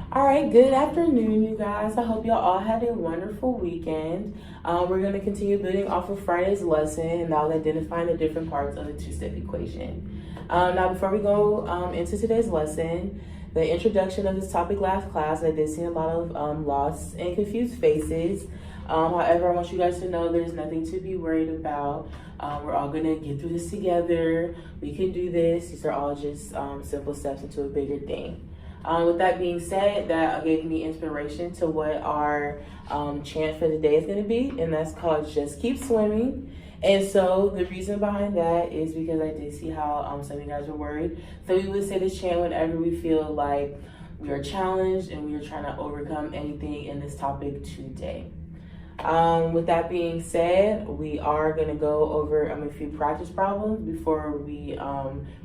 All right, good afternoon, you guys. I hope y'all all had a wonderful weekend. We're going to continue building off of Friday's lesson and now identifying the different parts of the two-step equation. Now, before we go into today's lesson, the introduction of this topic last class, I did see a lot of lost and confused faces. However, I want you guys to know there's nothing to be worried about. We're all going to get through this together. We can do this. These are all just simple steps into a bigger thing. With that being said, that gave me inspiration to what our chant for the day is going to be, and that's called Just Keep Swimming. And so the reason behind that is because I did see how some of you guys were worried. So we would say this chant whenever we feel like we are challenged and we are trying to overcome anything in this topic today. With that being said, we are going to go over a few practice problems before we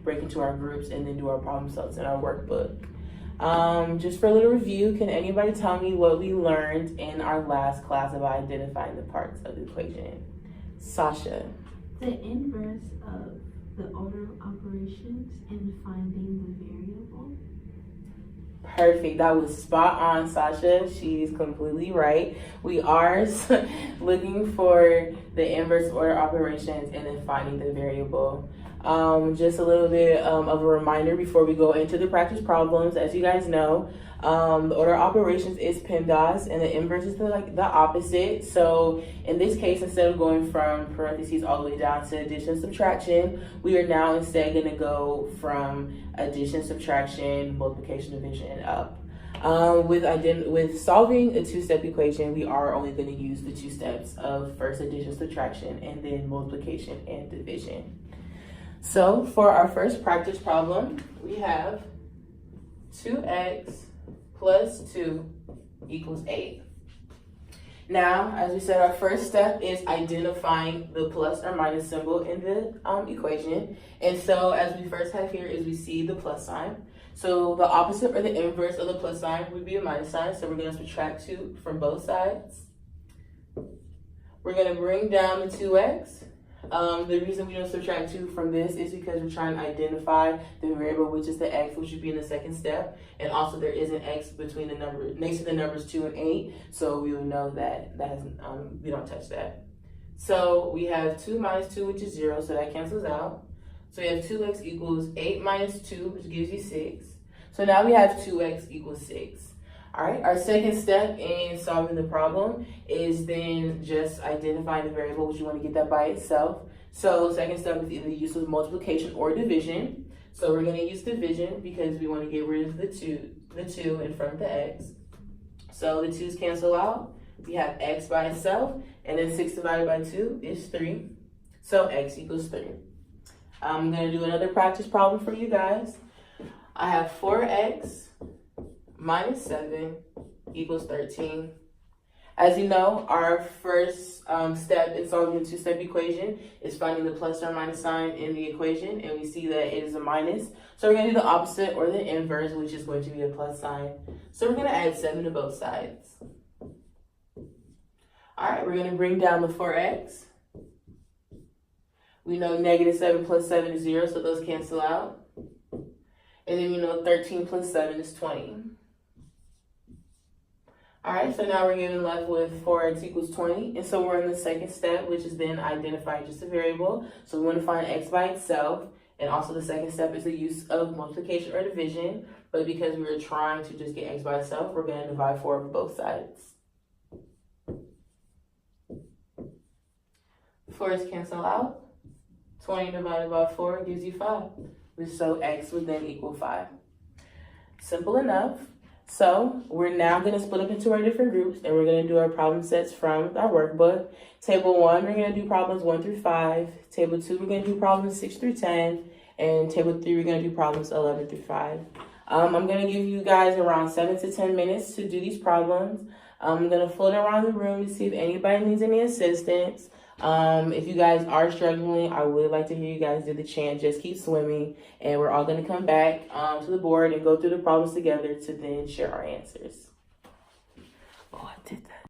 break into our groups and then do our problem sets in our workbook. Just for a little review, can anybody tell me what we learned in our last class about identifying the parts of the equation? Sasha. The inverse of the order of operations and finding the variable. Perfect. That was spot on, Sasha. She's completely right. We are looking for the inverse order operations and then finding the variable. Just a little bit of a reminder before we go into the practice problems. As you guys know, the order of operations is PEMDAS and the inverse is the opposite. So in this case, instead of going from parentheses all the way down to addition, subtraction, we are now instead going to go from addition, subtraction, multiplication, division, and up. With solving a two-step equation, we are only going to use the two steps of first addition, subtraction, and then multiplication and division. So for our first practice problem, we have 2x plus 2 equals 8. Now, as we said, our first step is identifying the plus or minus symbol in the equation. And so as we first have here is we see the plus sign. So the opposite or the inverse of the plus sign would be a minus sign. So we're going to subtract 2 from both sides. We're going to bring down the 2x. The reason we don't subtract 2 from this is because we're trying to identify the variable, which is the x, which would be in the second step. And also there is an x between the number next to the numbers 2 and 8. So we will know that we don't touch that. So we have 2 minus 2, which is 0. So that cancels out. So we have 2x equals 8 minus 2, which gives you 6. So now we have 2x equals 6. All right, our second step in solving the problem is then just identifying the variable, which you want to get that by itself. So second step is either use of multiplication or division. So we're going to use division because we want to get rid of the 2 in front of the x. So the 2's cancel out. We have x by itself, and then 6 divided by 2 is 3. So x equals 3. I'm going to do another practice problem for you guys. I have 4x minus 7 equals 13. As you know, our first step in solving a two-step equation is finding the plus or minus sign in the equation, and we see that it is a minus. So we're going to do the opposite or the inverse, which is going to be a plus sign. So we're going to add 7 to both sides. All right, we're going to bring down the 4x. We know negative 7 plus 7 is 0, so those cancel out. And then we know 13 plus 7 is 20. All right, so now we're getting left with 4x equals 20. And so we're in the second step, which is then identifying just a variable. So we want to find x by itself. And also the second step is the use of multiplication or division. But because we were trying to just get x by itself, we're going to divide 4 over both sides. 4's cancel out. 20 divided by 4 gives you 5. So x would then equal 5. Simple enough. So we're now going to split up into our different groups and we're going to do our problem sets from our workbook. Table 1, we're going to do problems 1 through 5. Table 2, we're going to do problems 6 through 10. And table 3, we're going to do problems 11 through 5. I'm going to give you guys around 7 to 10 minutes to do these problems. I'm going to float around the room to see if anybody needs any assistance. If you guys are struggling, I would like to hear you guys do the chant, Just Keep Swimming. And we're all going to come back to the board and go through the problems together to then share our answers. Oh, I did that.